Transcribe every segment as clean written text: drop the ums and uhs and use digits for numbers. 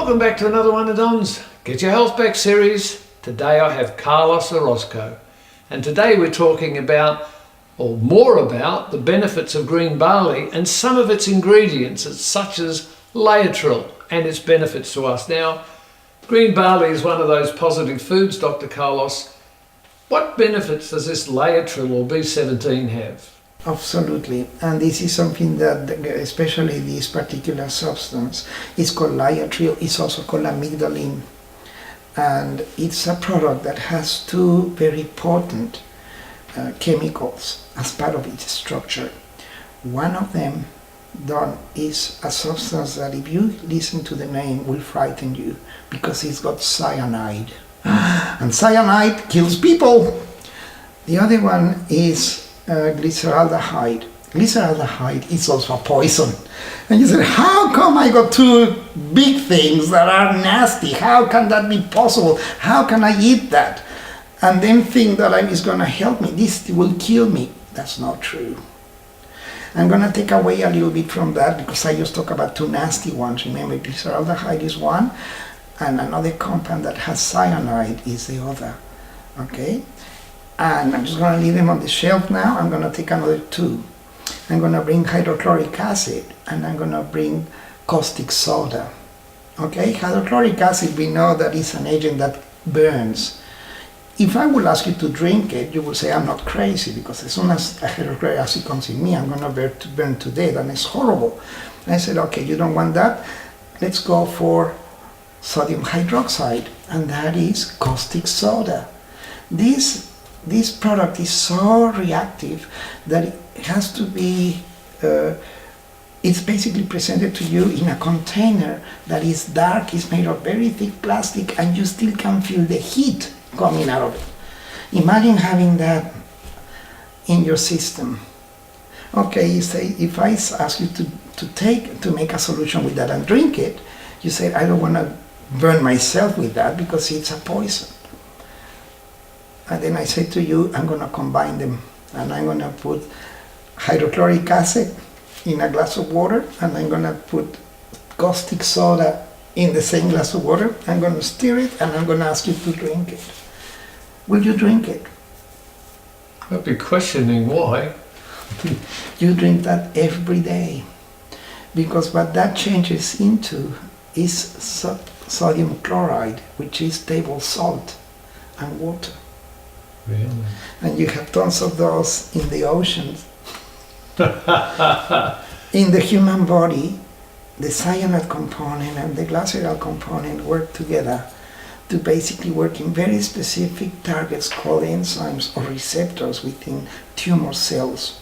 Welcome back to another one of Don's Get Your Health Back series. Today I have Carlos Orozco, and today we're talking about, or more about, the benefits of green barley and some of its ingredients, such as Laetrile and its benefits to us. Now, green barley is one of those positive foods, Dr. Carlos. What benefits does this Laetrile or B17 have? Absolutely, and this is something that, especially this particular substance, is called Laetrile. It's also called amygdalin, and it's a product that has two very potent chemicals as part of its structure. One of them, Don, is a substance that, if you listen to the name, will frighten you because it's got cyanide, and cyanide kills people. The other one is glyceraldehyde. Glyceraldehyde is also a poison. And you say, how come I got two big things that are nasty? How can that be possible? How can I eat that? And then think that it's going to help me. This will kill me. That's not true. I'm going to take away a little bit from that because I just talk about two nasty ones. Remember, glyceraldehyde is one, and another compound that has cyanide is the other. Okay? And I'm just going to leave them on the shelf now. I'm going to take another two. I'm going to bring hydrochloric acid, and I'm going to bring caustic soda. Okay, hydrochloric acid, we know that it's an agent that burns. If I will ask you to drink it, you will say I'm not crazy, because as soon as hydrochloric acid comes in me, I'm going to burn to death, and it's horrible. And I said, okay, you don't want that? Let's go for sodium hydroxide, and that is caustic soda. This product is so reactive that it has to be, it's basically presented to you in a container that is dark, is made of very thick plastic, and you still can feel the heat coming out of it. Imagine having that in your system. Okay, you say, if I ask you to make a solution with that and drink it, you say, I don't want to burn myself with that because it's a poison. And then I say to you, I'm going to combine them, and I'm going to put hydrochloric acid in a glass of water, and I'm going to put caustic soda in the same glass of water. I'm going to stir it, and I'm going to ask you to drink it. Will you drink it? I'd be questioning why. You drink that every day, because what that changes into is sodium chloride, which is table salt and water. Really? And you have tons of those in the oceans. In the human body, the cyanide component and the glycerol component work together to basically work in very specific targets called enzymes or receptors within tumor cells.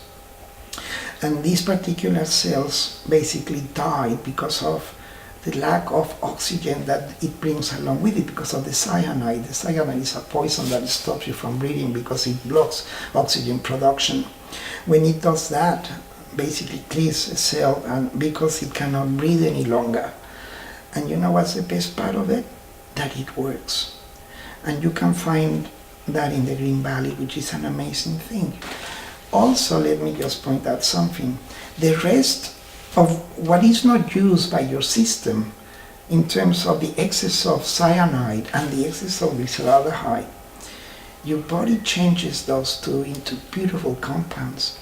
And these particular cells basically die because of the lack of oxygen that it brings along with it because of the cyanide. The cyanide is a poison that stops you from breathing because it blocks oxygen production. When it does that, basically kills a cell, and because it cannot breathe any longer. And you know what's the best part of it? That it works. And you can find that in the green barley, which is an amazing thing. Also, let me just point out something. The rest of what is not used by your system in terms of the excess of cyanide and the excess of glyceraldehyde, your body changes those two into beautiful compounds.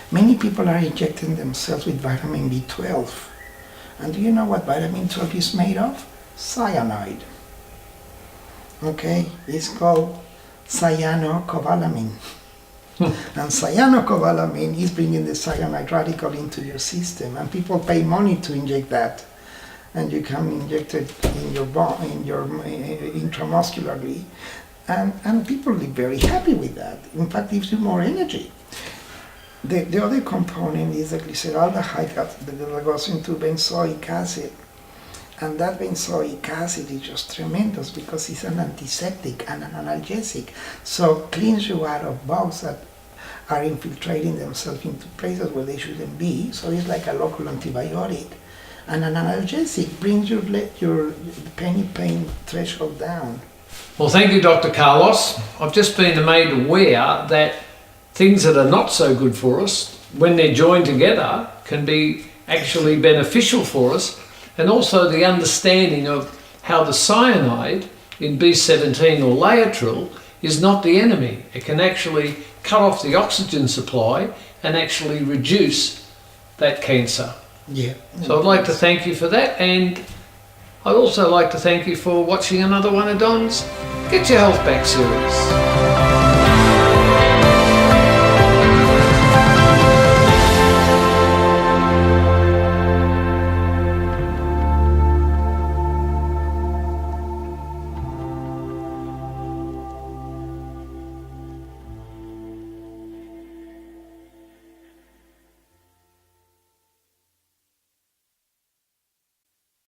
Many people are injecting themselves with vitamin B12. And do you know what vitamin 12 is made of? Cyanide. Okay, it's called cyanocobalamin. And cyanocobalamin is bringing the cyanide radical into your system, and people pay money to inject that, and you can inject it in your intramuscularly, and people live very happy with that. In fact, it gives you more energy. The other component is the glyceraldehyde that goes into benzoic acid, and that benzoic acid is just tremendous because it's an antiseptic and an analgesic, so cleans you out of bugs that are infiltrating themselves into places where they shouldn't be. So it's like a local antibiotic. And an analgesic brings your pain threshold down. Well, thank you, Dr. Carlos. I've just been made aware that things that are not so good for us, when they're joined together, can be actually beneficial for us, and also the understanding of how the cyanide in B17 or laetrile is not the enemy. It can actually cut off the oxygen supply and actually reduce that cancer. Yeah. So I'd like to thank you for that, and I'd also like to thank you for watching another one of Don's Get Your Health Back series.